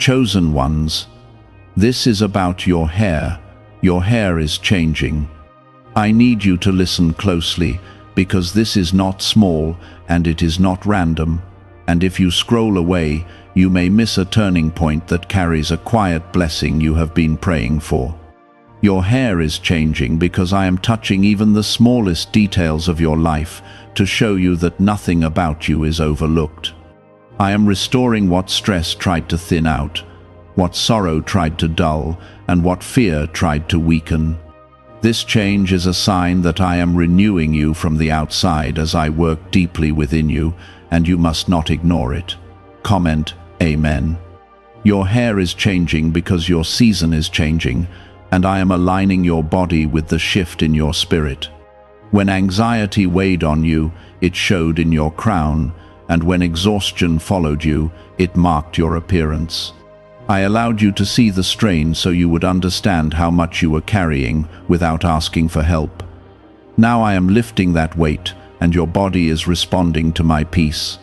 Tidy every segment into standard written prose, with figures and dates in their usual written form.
chosen ones, this is about your hair. Your hair is changing. I need you to listen closely, because this is not small and it is not random, and if you scroll away, you may miss a turning point that carries a quiet blessing you have been praying for. Your hair is changing because I am touching even the smallest details of your life to show you that nothing about you is overlooked. I am restoring what stress tried to thin out, what sorrow tried to dull, and what fear tried to weaken. This change is a sign that I am renewing you from the outside as I work deeply within you, and you must not ignore it. Comment, Amen. Your hair is changing because your season is changing, and I am aligning your body with the shift in your spirit. When anxiety weighed on you, it showed in your crown, and when exhaustion followed you, it marked your appearance. I allowed you to see the strain so you would understand how much you were carrying without asking for help. Now I am lifting that weight, and your body is responding to my peace.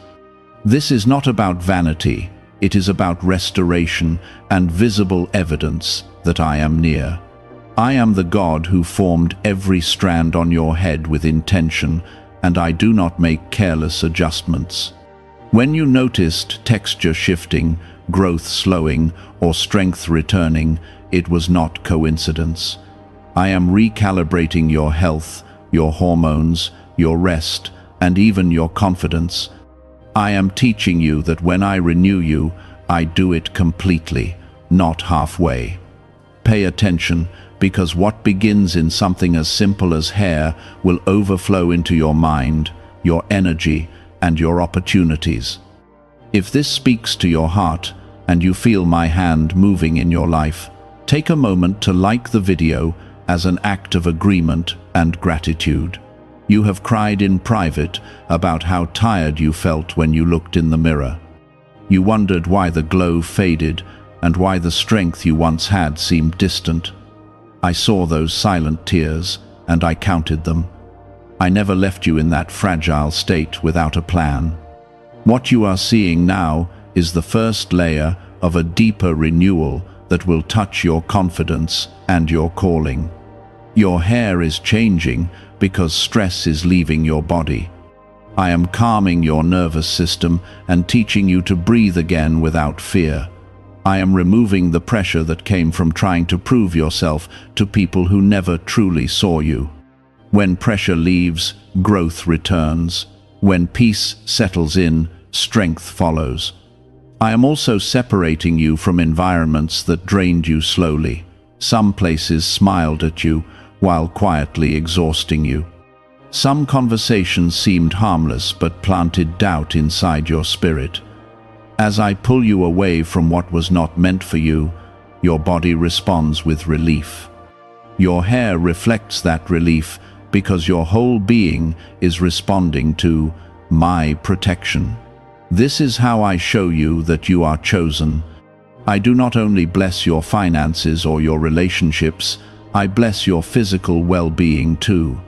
This is not about vanity, it is about restoration and visible evidence that I am near. I am the God who formed every strand on your head with intention, and I do not make careless adjustments. When you noticed texture shifting, growth slowing, or strength returning, it was not coincidence. I am recalibrating your health, your hormones, your rest, and even your confidence. I am teaching you that when I renew you, I do it completely, not halfway. Pay attention, because what begins in something as simple as hair will overflow into your mind, your energy, and your opportunities. If this speaks to your heart, and you feel my hand moving in your life, take a moment to like the video as an act of agreement and gratitude. You have cried in private about how tired you felt when you looked in the mirror. You wondered why the glow faded and why the strength you once had seemed distant. I saw those silent tears, and I counted them. I never left you in that fragile state without a plan. What you are seeing now is the first layer of a deeper renewal that will touch your confidence and your calling. Your hair is changing because stress is leaving your body. I am calming your nervous system and teaching you to breathe again without fear. I am removing the pressure that came from trying to prove yourself to people who never truly saw you. When pressure leaves, growth returns. When peace settles in, strength follows. I am also separating you from environments that drained you slowly. Some places smiled at you while quietly exhausting you. Some conversations seemed harmless but planted doubt inside your spirit. As I pull you away from what was not meant for you, your body responds with relief. Your hair reflects that relief because your whole being is responding to my protection. This is how I show you that you are chosen. I do not only bless your finances or your relationships, I bless your physical well-being too.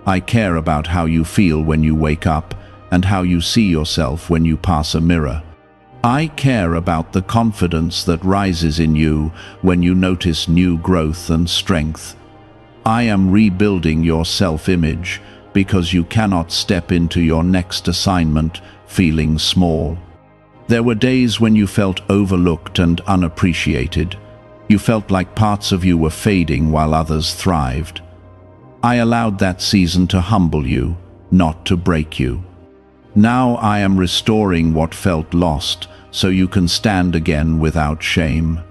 I care about how you feel when you wake up and how you see yourself when you pass a mirror. I care about the confidence that rises in you when you notice new growth and strength. I am rebuilding your self-image because you cannot step into your next assignment feeling small. There were days when you felt overlooked and unappreciated. You felt like parts of you were fading while others thrived. I allowed that season to humble you, not to break you. Now I am restoring what felt lost so you can stand again without shame.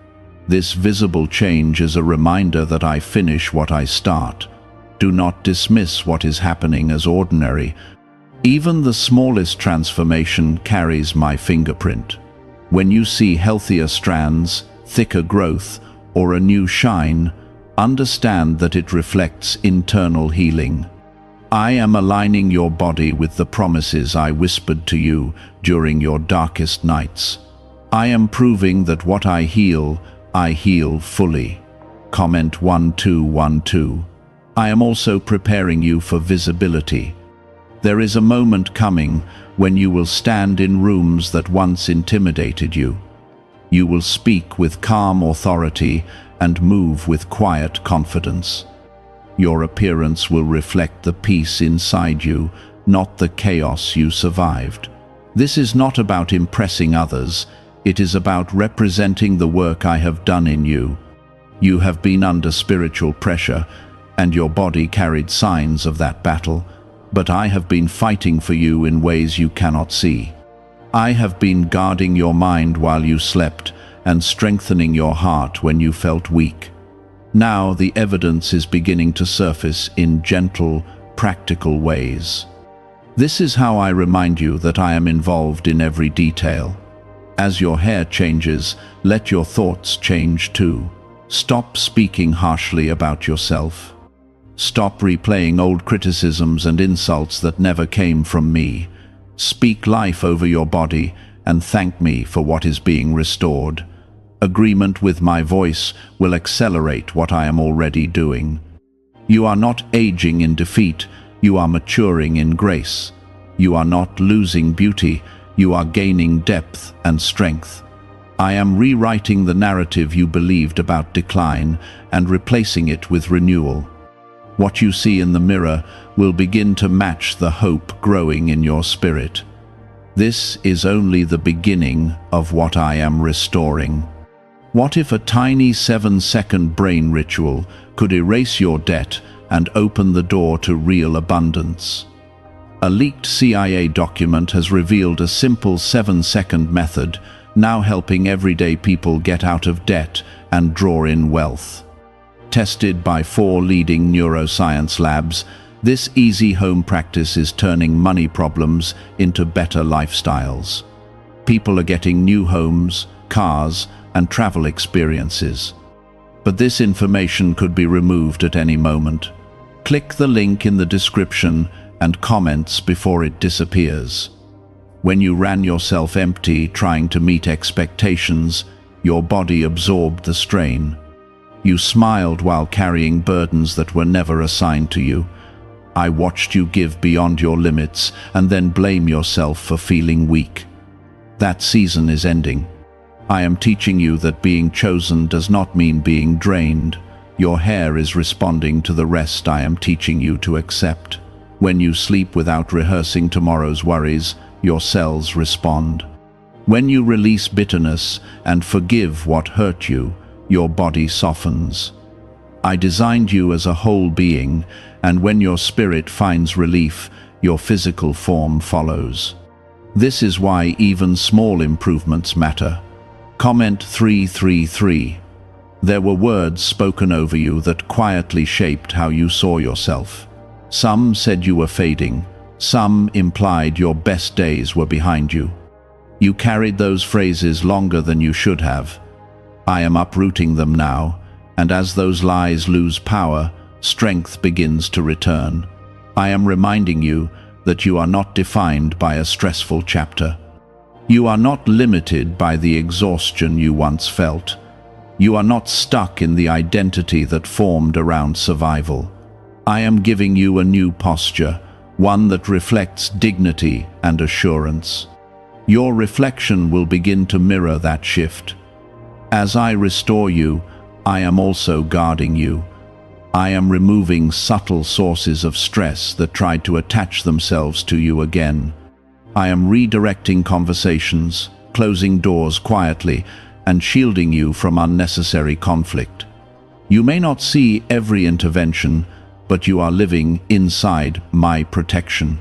This visible change is a reminder that I finish what I start. Do not dismiss what is happening as ordinary. Even the smallest transformation carries my fingerprint. When you see healthier strands, thicker growth, or a new shine, understand that it reflects internal healing. I am aligning your body with the promises I whispered to you during your darkest nights. I am proving that what I heal fully. Comment 1212. I am also preparing you for visibility. There is a moment coming when you will stand in rooms that once intimidated you. You will speak with calm authority and move with quiet confidence. Your appearance will reflect the peace inside you, not the chaos you survived. This is not about impressing others, it is about representing the work I have done in you. You have been under spiritual pressure, and your body carried signs of that battle, but I have been fighting for you in ways you cannot see. I have been guarding your mind while you slept and strengthening your heart when you felt weak. Now the evidence is beginning to surface in gentle, practical ways. This is how I remind you that I am involved in every detail. As your hair changes, let your thoughts change too. Stop speaking harshly about yourself. Stop replaying old criticisms and insults that never came from me. Speak life over your body and thank me for what is being restored. Agreement with my voice will accelerate what I am already doing. You are not aging in defeat, you are maturing in grace. You are not losing beauty, you are gaining depth and strength. I am rewriting the narrative you believed about decline and replacing it with renewal. What you see in the mirror will begin to match the hope growing in your spirit. This is only the beginning of what I am restoring. What if a tiny 7-second brain ritual could erase your debt and open the door to real abundance? A leaked CIA document has revealed a simple 7-second method, now helping everyday people get out of debt and draw in wealth. Tested by 4 leading neuroscience labs, this easy home practice is turning money problems into better lifestyles. People are getting new homes, cars, and travel experiences. But this information could be removed at any moment. Click the link in the description and comments before it disappears. When you ran yourself empty trying to meet expectations, your body absorbed the strain. You smiled while carrying burdens that were never assigned to you. I watched you give beyond your limits and then blame yourself for feeling weak. That season is ending. I am teaching you that being chosen does not mean being drained. Your hair is responding to the rest I am teaching you to accept. When you sleep without rehearsing tomorrow's worries, your cells respond. When you release bitterness and forgive what hurt you, your body softens. I designed you as a whole being, and when your spirit finds relief, your physical form follows. This is why even small improvements matter. Comment 333. There were words spoken over you that quietly shaped how you saw yourself. Some said you were fading. Some implied your best days were behind you. You carried those phrases longer than you should have. I am uprooting them now, and as those lies lose power, strength begins to return. I am reminding you that you are not defined by a stressful chapter. You are not limited by the exhaustion you once felt. You are not stuck in the identity that formed around survival. I am giving you a new posture, one that reflects dignity and assurance. Your reflection will begin to mirror that shift. As I restore you, I am also guarding you. I am removing subtle sources of stress that tried to attach themselves to you again. I am redirecting conversations, closing doors quietly, and shielding you from unnecessary conflict. You may not see every intervention, but you are living inside my protection.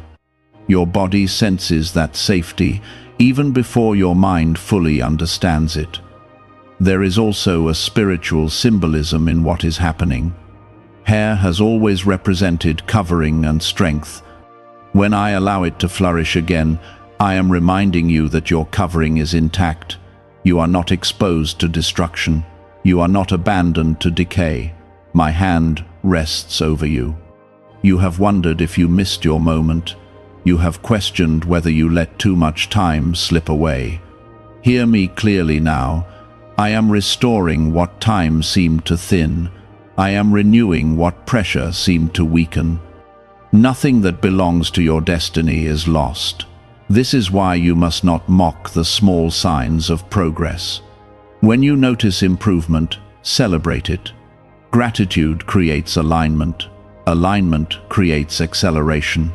Your body senses that safety even before your mind fully understands it. There is also a spiritual symbolism in what is happening. Hair has always represented covering and strength. When I allow it to flourish again, I am reminding you that your covering is intact. You are not exposed to destruction. You are not abandoned to decay. My hand rests over you. You have wondered if you missed your moment. You have questioned whether you let too much time slip away. Hear me clearly now. I am restoring what time seemed to thin. I am renewing what pressure seemed to weaken. Nothing that belongs to your destiny is lost. This is why you must not mock the small signs of progress. When you notice improvement, celebrate it. Gratitude creates alignment. Alignment creates acceleration.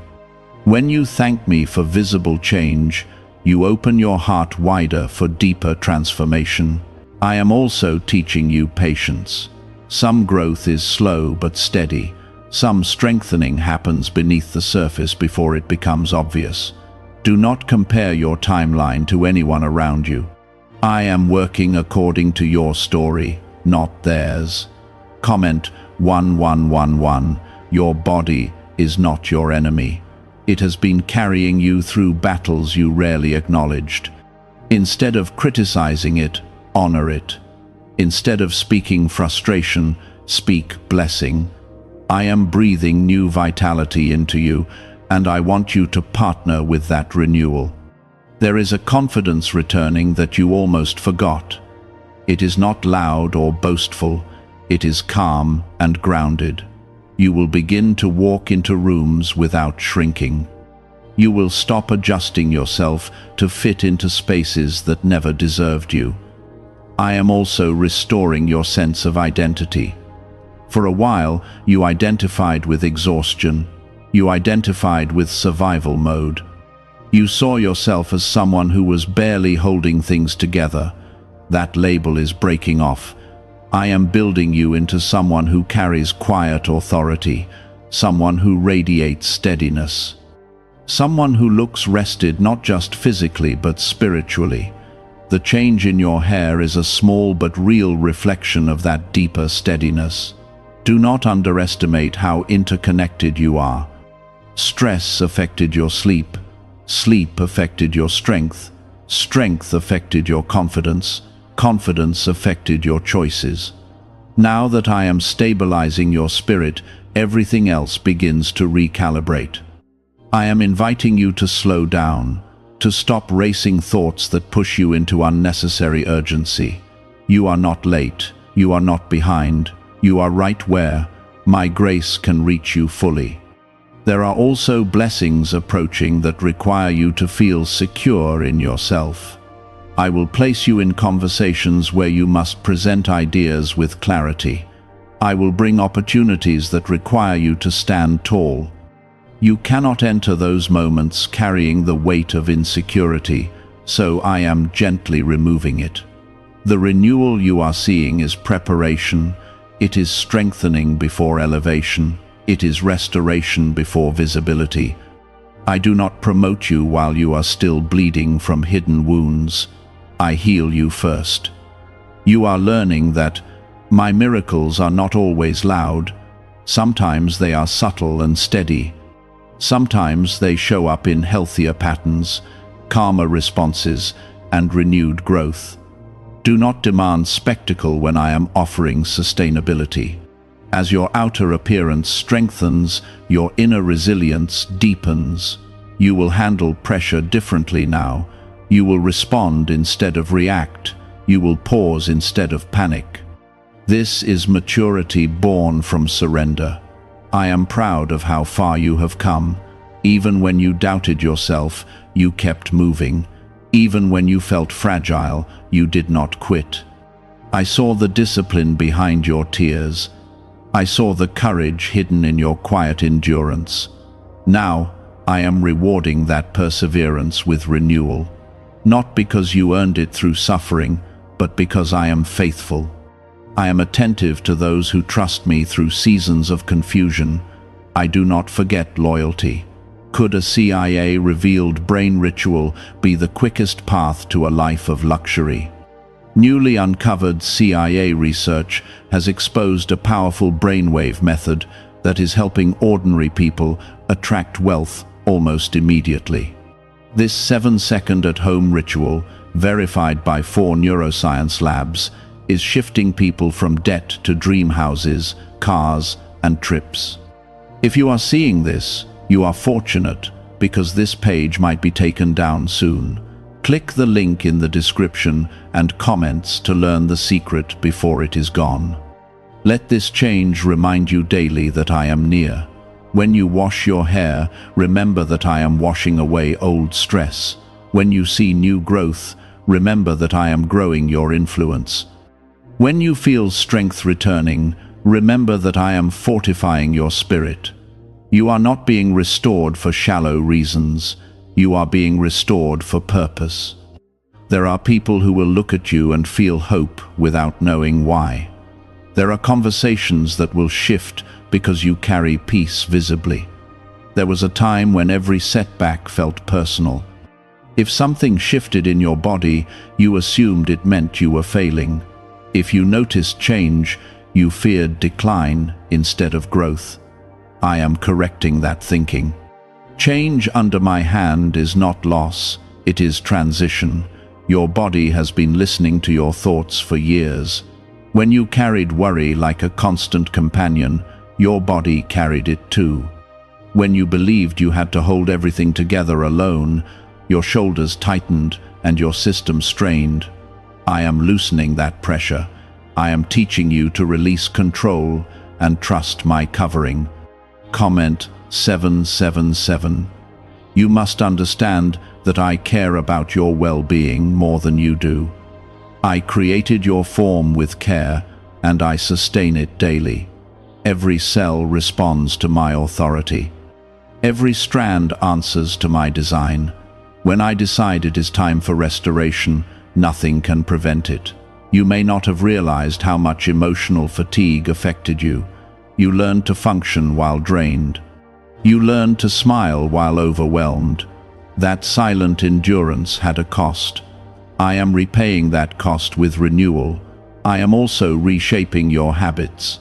When you thank me for visible change, you open your heart wider for deeper transformation. I am also teaching you patience. Some growth is slow but steady. Some strengthening happens beneath the surface before it becomes obvious. Do not compare your timeline to anyone around you. I am working according to your story, not theirs. Comment 1111. Your body is not your enemy. It has been carrying you through battles you rarely acknowledged. Instead of criticizing it, honor it. Instead of speaking frustration, speak blessing. I am breathing new vitality into you, and I want you to partner with that renewal. There is a confidence returning that you almost forgot. It is not loud or boastful. It is calm and grounded. You will begin to walk into rooms without shrinking. You will stop adjusting yourself to fit into spaces that never deserved you. I am also restoring your sense of identity. For a while, you identified with exhaustion. You identified with survival mode. You saw yourself as someone who was barely holding things together. That label is breaking off. I am building you into someone who carries quiet authority, someone who radiates steadiness, someone who looks rested not just physically but spiritually. The change in your hair is a small but real reflection of that deeper steadiness. Do not underestimate how interconnected you are. Stress affected your sleep. Sleep affected your strength. Strength affected your confidence. Confidence affected your choices. Now that I am stabilizing your spirit, everything else begins to recalibrate. I am inviting you to slow down, to stop racing thoughts that push you into unnecessary urgency. You are not late. You are not behind. You are right where my grace can reach you fully. There are also blessings approaching that require you to feel secure in yourself. I will place you in conversations where you must present ideas with clarity. I will bring opportunities that require you to stand tall. You cannot enter those moments carrying the weight of insecurity, so I am gently removing it. The renewal you are seeing is preparation. It is strengthening before elevation. It is restoration before visibility. I do not promote you while you are still bleeding from hidden wounds. I heal you first. You are learning that my miracles are not always loud. Sometimes they are subtle and steady. Sometimes they show up in healthier patterns, calmer responses, and renewed growth. Do not demand spectacle when I am offering sustainability. As your outer appearance strengthens, your inner resilience deepens. You will handle pressure differently now. You will respond instead of react. You will pause instead of panic. This is maturity born from surrender. I am proud of how far you have come. Even when you doubted yourself, you kept moving. Even when you felt fragile, you did not quit. I saw the discipline behind your tears. I saw the courage hidden in your quiet endurance. Now, I am rewarding that perseverance with renewal. Not because you earned it through suffering, but because I am faithful. I am attentive to those who trust me through seasons of confusion. I do not forget loyalty. Could a CIA-revealed brain ritual be the quickest path to a life of luxury? Newly uncovered CIA research has exposed a powerful brainwave method that is helping ordinary people attract wealth almost immediately. This 7-second at-home ritual, verified by 4 neuroscience labs, is shifting people from debt to dream houses, cars, and trips. If you are seeing this, you are fortunate, because this page might be taken down soon. Click the link in the description and comments to learn the secret before it is gone. Let this change remind you daily that I am near. When you wash your hair, remember that I am washing away old stress. When you see new growth, remember that I am growing your influence. When you feel strength returning, remember that I am fortifying your spirit. You are not being restored for shallow reasons. You are being restored for purpose. There are people who will look at you and feel hope without knowing why. There are conversations that will shift because you carry peace visibly. There was a time when every setback felt personal. If something shifted in your body, you assumed it meant you were failing. If you noticed change, you feared decline instead of growth. I am correcting that thinking. Change under my hand is not loss, it is transition. Your body has been listening to your thoughts for years. When you carried worry like a constant companion, your body carried it too. When you believed you had to hold everything together alone, your shoulders tightened and your system strained. I am loosening that pressure. I am teaching you to release control and trust my covering. Comment 777. You must understand that I care about your well-being more than you do. I created your form with care, and I sustain it daily. Every cell responds to my authority. Every strand answers to my design. When I decide it is time for restoration, nothing can prevent it. You may not have realized how much emotional fatigue affected you. You learned to function while drained. You learned to smile while overwhelmed. That silent endurance had a cost. I am repaying that cost with renewal. I am also reshaping your habits.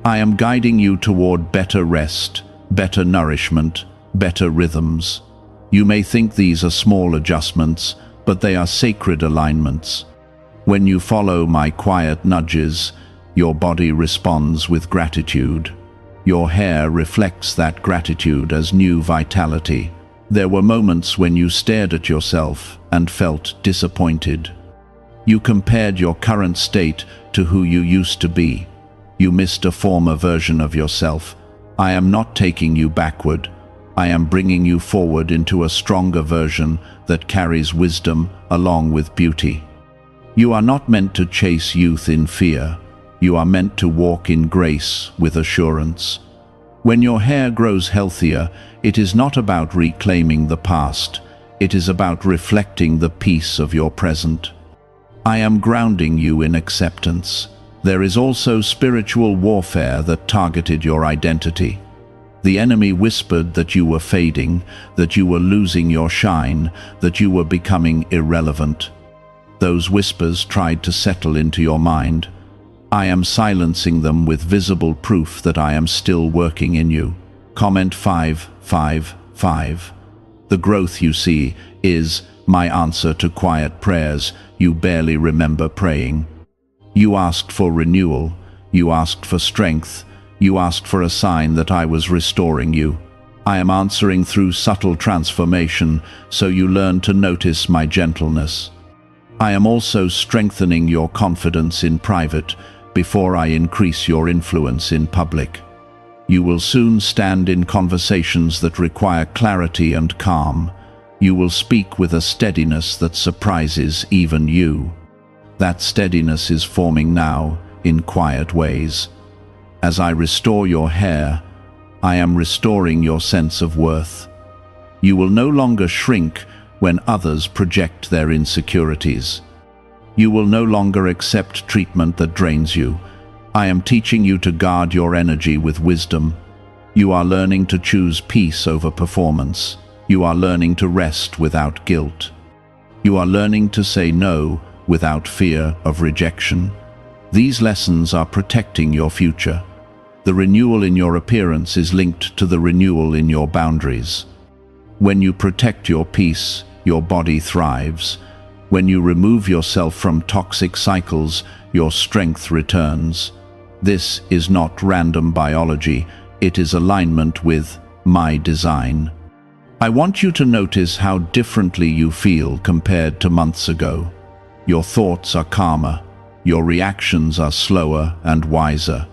I am guiding you toward better rest, better nourishment, better rhythms. You may think these are small adjustments, but they are sacred alignments. When you follow my quiet nudges, your body responds with gratitude. Your hair reflects that gratitude as new vitality. There were moments when you stared at yourself and felt disappointed. You compared your current state to who you used to be. You missed a former version of yourself. I am not taking you backward. I am bringing you forward into a stronger version that carries wisdom along with beauty. You are not meant to chase youth in fear. You are meant to walk in grace with assurance. When your hair grows healthier, it is not about reclaiming the past. It is about reflecting the peace of your present. I am grounding you in acceptance. There is also spiritual warfare that targeted your identity. The enemy whispered that you were fading, that you were losing your shine, that you were becoming irrelevant. Those whispers tried to settle into your mind. I am silencing them with visible proof that I am still working in you. Comment 555. The growth you see is my answer to quiet prayers you barely remember praying. You asked for renewal. You asked for strength. You asked for a sign that I was restoring you. I am answering through subtle transformation, so you learn to notice my gentleness. I am also strengthening your confidence in private before I increase your influence in public. You will soon stand in conversations that require clarity and calm. You will speak with a steadiness that surprises even you. That steadiness is forming now in quiet ways. As I restore your hair, I am restoring your sense of worth. You will no longer shrink when others project their insecurities. You will no longer accept treatment that drains you. I am teaching you to guard your energy with wisdom. You are learning to choose peace over performance. You are learning to rest without guilt. You are learning to say no without fear of rejection. These lessons are protecting your future. The renewal in your appearance is linked to the renewal in your boundaries. When you protect your peace, your body thrives. When you remove yourself from toxic cycles, your strength returns. This is not random biology, it is alignment with my design. I want you to notice how differently you feel compared to months ago. Your thoughts are calmer, your reactions are slower and wiser.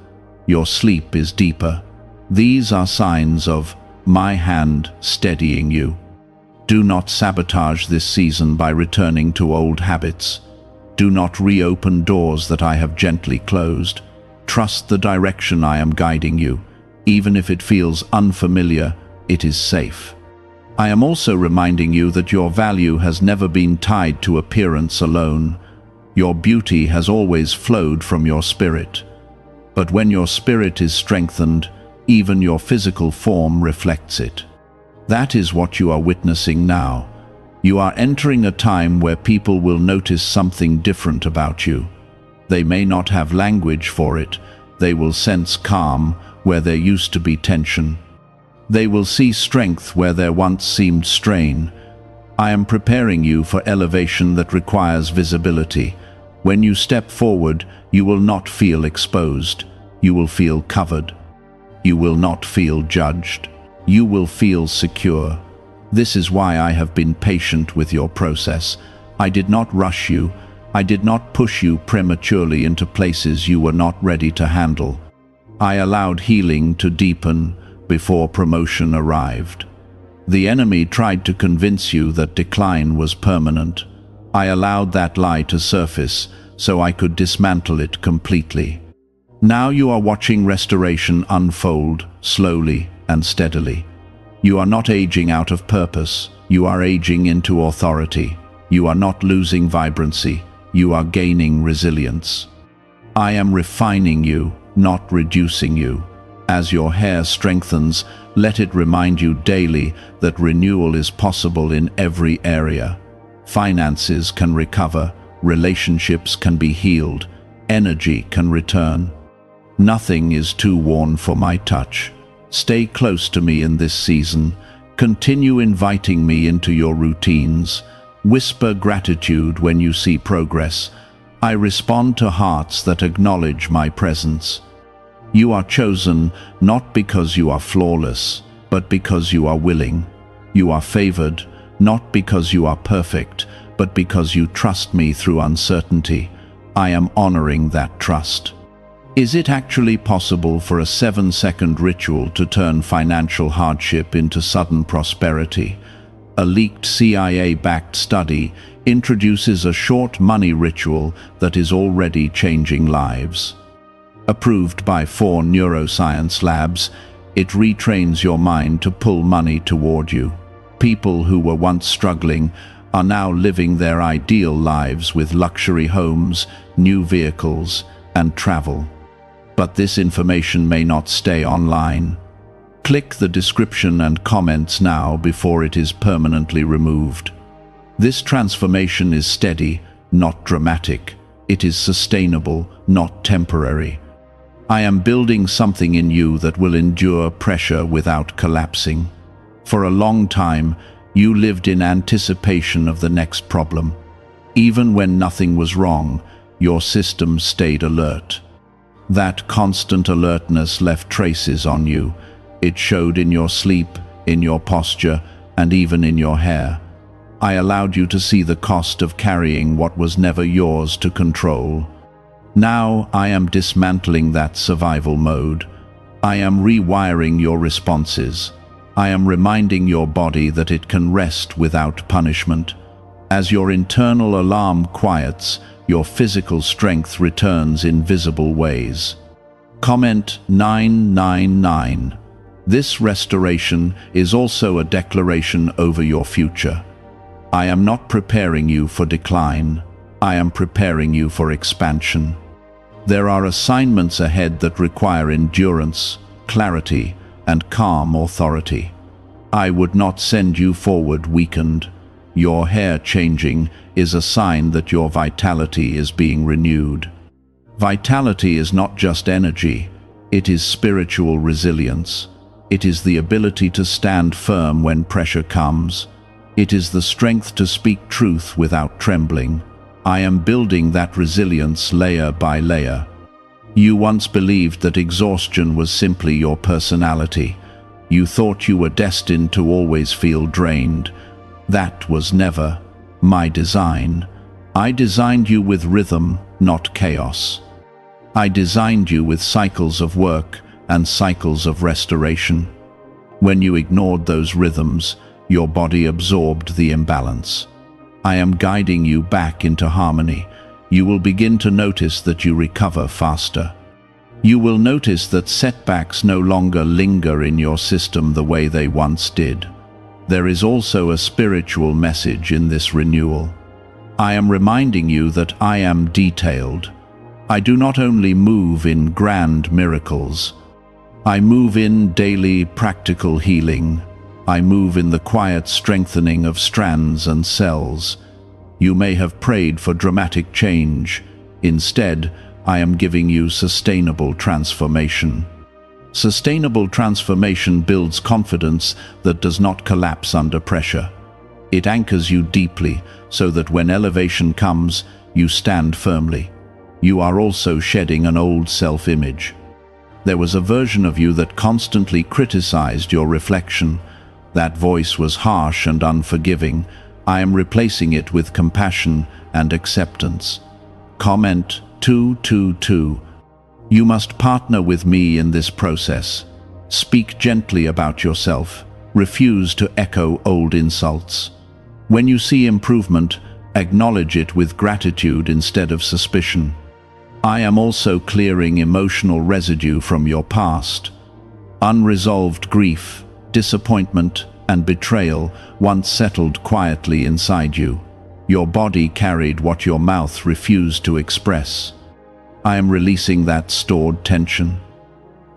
Your sleep is deeper. These are signs of my hand steadying you. Do not sabotage this season by returning to old habits. Do not reopen doors that I have gently closed. Trust the direction I am guiding you. Even if it feels unfamiliar, it is safe. I am also reminding you that your value has never been tied to appearance alone. Your beauty has always flowed from your spirit. But when your spirit is strengthened, even your physical form reflects it. That is what you are witnessing now. You are entering a time where people will notice something different about you. They may not have language for it. They will sense calm where there used to be tension. They will see strength where there once seemed strain. I am preparing you for elevation that requires visibility. When you step forward, you will not feel exposed. You will feel covered. You will not feel judged. You will feel secure. This is why I have been patient with your process. I did not rush you. I did not push you prematurely into places you were not ready to handle. I allowed healing to deepen before promotion arrived. The enemy tried to convince you that decline was permanent. I allowed that lie to surface so I could dismantle it completely. Now you are watching restoration unfold slowly and steadily. You are not aging out of purpose. You are aging into authority. You are not losing vibrancy. You are gaining resilience. I am refining you, not reducing you. As your hair strengthens, let it remind you daily that renewal is possible in every area. Finances can recover, relationships can be healed, energy can return. Nothing is too worn for my touch. Stay close to me in this season. Continue inviting me into your routines. Whisper gratitude when you see progress. I respond to hearts that acknowledge my presence. You are chosen not because you are flawless, but because you are willing. You are favored not because you are perfect, but because you trust me through uncertainty. I am honoring that trust. Is it actually possible for a 7-second ritual to turn financial hardship into sudden prosperity? A leaked CIA-backed study introduces a short money ritual that is already changing lives. Approved by 4 neuroscience labs, it retrains your mind to pull money toward you. People who were once struggling are now living their ideal lives with luxury homes, new vehicles, and travel. But this information may not stay online. Click the description and comments now before it is permanently removed. This transformation is steady, not dramatic. It is sustainable, not temporary. I am building something in you that will endure pressure without collapsing. For a long time, you lived in anticipation of the next problem. Even when nothing was wrong, your system stayed alert. That constant alertness left traces on you. It showed in your sleep, in your posture, and even in your hair. I allowed you to see the cost of carrying what was never yours to control. Now I am dismantling that survival mode. I am rewiring your responses. I am reminding your body that it can rest without punishment. As your internal alarm quiets, your physical strength returns in visible ways. Comment 999. This restoration is also a declaration over your future. I am not preparing you for decline. I am preparing you for expansion. There are assignments ahead that require endurance, clarity, and calm authority. I would not send you forward weakened. Your hair changing is a sign that your vitality is being renewed. Vitality is not just energy, it is spiritual resilience. It is the ability to stand firm when pressure comes. It is the strength to speak truth without trembling. I am building that resilience layer by layer. You once believed that exhaustion was simply your personality. You thought you were destined to always feel drained. That was never my design. I designed you with rhythm, not chaos. I designed you with cycles of work and cycles of restoration. When you ignored those rhythms, Your body absorbed the imbalance. I am guiding you back into harmony. You will begin to notice that you recover faster. You will notice that setbacks no longer linger in your system the way they once did. There is also a spiritual message in this renewal. I am reminding you that I am detailed. I do not only move in grand miracles. I move in daily practical healing. I move in the quiet strengthening of strands and cells. You may have prayed for dramatic change. Instead, I am giving you sustainable transformation. Sustainable transformation builds confidence that does not collapse under pressure. It anchors you deeply so that when elevation comes, you stand firmly. You are also shedding an old self-image. There was a version of you that constantly criticized your reflection. That voice was harsh and unforgiving. I am replacing it with compassion and acceptance. Comment 222. You must partner with me in this process. Speak gently about yourself. Refuse to echo old insults. When you see improvement, acknowledge it with gratitude instead of suspicion. I am also clearing emotional residue from your past. Unresolved grief, disappointment, and betrayal once settled quietly inside you. Your body carried what your mouth refused to express. I am releasing that stored tension.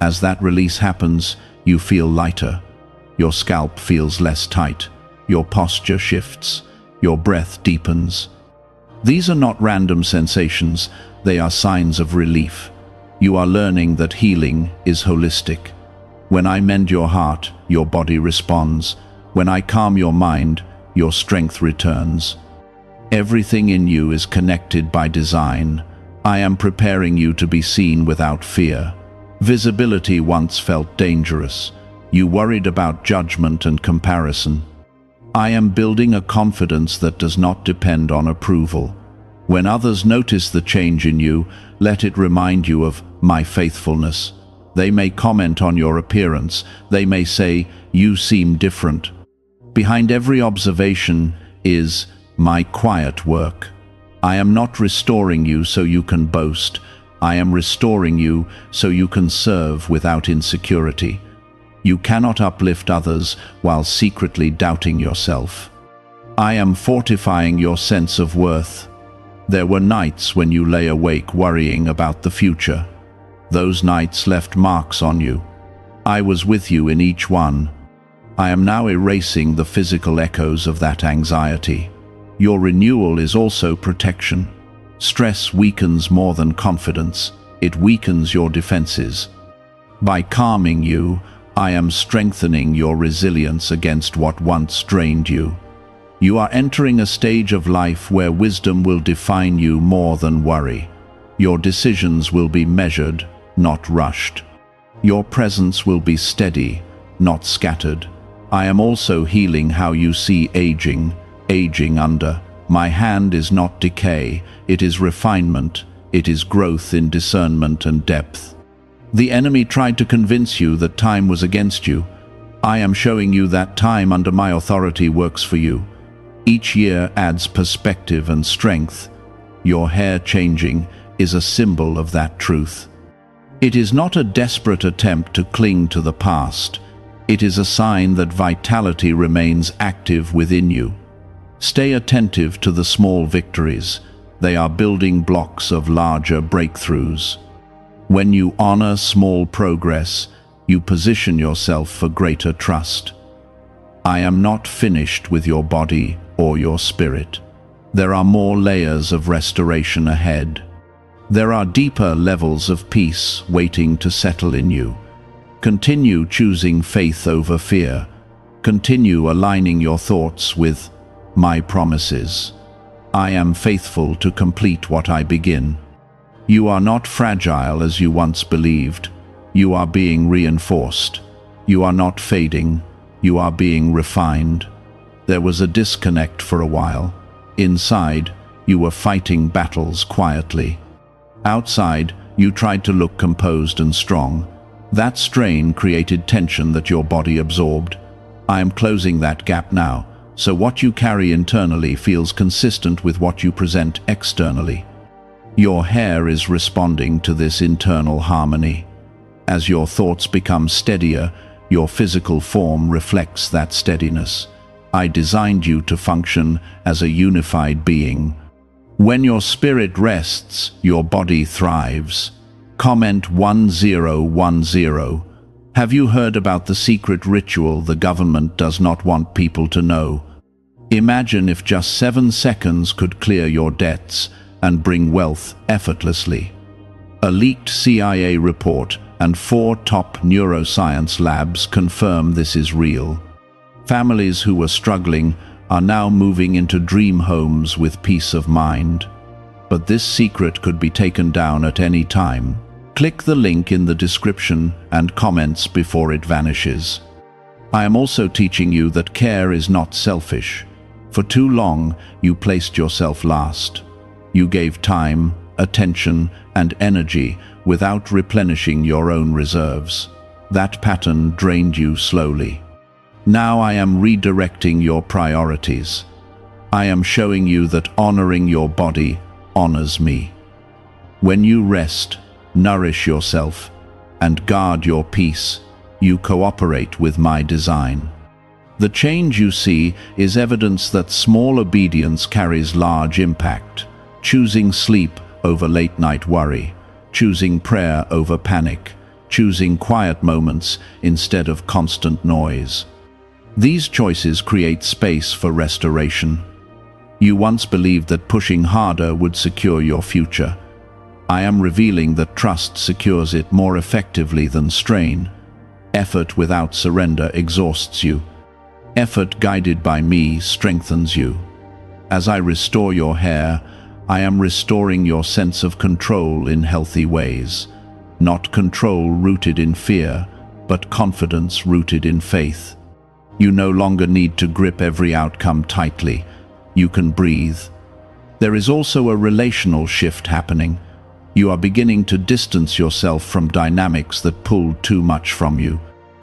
As that release happens, you feel lighter. Your scalp feels less tight. Your posture shifts. Your breath deepens. These are not random sensations, they are signs of relief. You are learning that healing is holistic. When I mend your heart, your body responds. When I calm your mind, your strength returns. Everything in you is connected by design. I am preparing you to be seen without fear. Visibility once felt dangerous. You worried about judgment and comparison. I am building a confidence that does not depend on approval. When others notice the change in you, let it remind you of my faithfulness. They may comment on your appearance. They may say, "You seem different." Behind every observation is my quiet work. I am not restoring you so you can boast. I am restoring you so you can serve without insecurity. You cannot uplift others while secretly doubting yourself. I am fortifying your sense of worth. There were nights when you lay awake worrying about the future. Those nights left marks on you. I was with you in each one. I am now erasing the physical echoes of that anxiety. Your renewal is also protection. Stress weakens more than confidence. It weakens your defenses. By calming you, I am strengthening your resilience against what once drained you. You are entering a stage of life where wisdom will define you more than worry. Your decisions will be measured, not rushed. Your presence will be steady, not scattered. I am also healing how you see aging under. My hand is not decay, it is refinement, it is growth in discernment and depth. The enemy tried to convince you that time was against you. I am showing you that time under my authority works for you. Each year adds perspective and strength. Your hair changing is a symbol of that truth. It is not a desperate attempt to cling to the past. It is a sign that vitality remains active within you. Stay attentive to the small victories. They are building blocks of larger breakthroughs. When you honor small progress, you position yourself for greater trust. I am not finished with your body or your spirit. There are more layers of restoration ahead. There are deeper levels of peace waiting to settle in you. Continue choosing faith over fear. Continue aligning your thoughts with my promises. I am faithful to complete what I begin. You are not fragile as you once believed. You are being reinforced. You are not fading. You are being refined. There was a disconnect for a while. Inside, you were fighting battles quietly. Outside, you tried to look composed and strong. That strain created tension that your body absorbed. I am closing that gap now, so what you carry internally feels consistent with what you present externally. Your hair is responding to this internal harmony. As your thoughts become steadier, your physical form reflects that steadiness. I designed you to function as a unified being. When your spirit rests, your body thrives. Comment 1010. Have you heard about the secret ritual the government does not want people to know? Imagine if just 7 seconds could clear your debts and bring wealth effortlessly. A leaked CIA report and 4 top neuroscience labs confirm this is real. Families who were struggling are now moving into dream homes with peace of mind. But this secret could be taken down at any time. Click the link in the description and comments before it vanishes. I am also teaching you that care is not selfish. For too long, you placed yourself last. You gave time, attention, and energy without replenishing your own reserves. That pattern drained you slowly. Now I am redirecting your priorities. I am showing you that honoring your body honors me. When you rest, nourish yourself, and guard your peace, you cooperate with my design. The change you see is evidence that small obedience carries large impact. Choosing sleep over late-night worry, choosing prayer over panic, choosing quiet moments instead of constant noise. These choices create space for restoration. You once believed that pushing harder would secure your future. I am revealing that trust secures it more effectively than strain. Effort without surrender exhausts you. Effort guided by me strengthens you. As I restore your hair, I am restoring your sense of control in healthy ways. Not control rooted in fear, but confidence rooted in faith. You no longer need to grip every outcome tightly. You can breathe. There is also a relational shift happening. You are beginning to distance yourself from dynamics that pulled too much from you.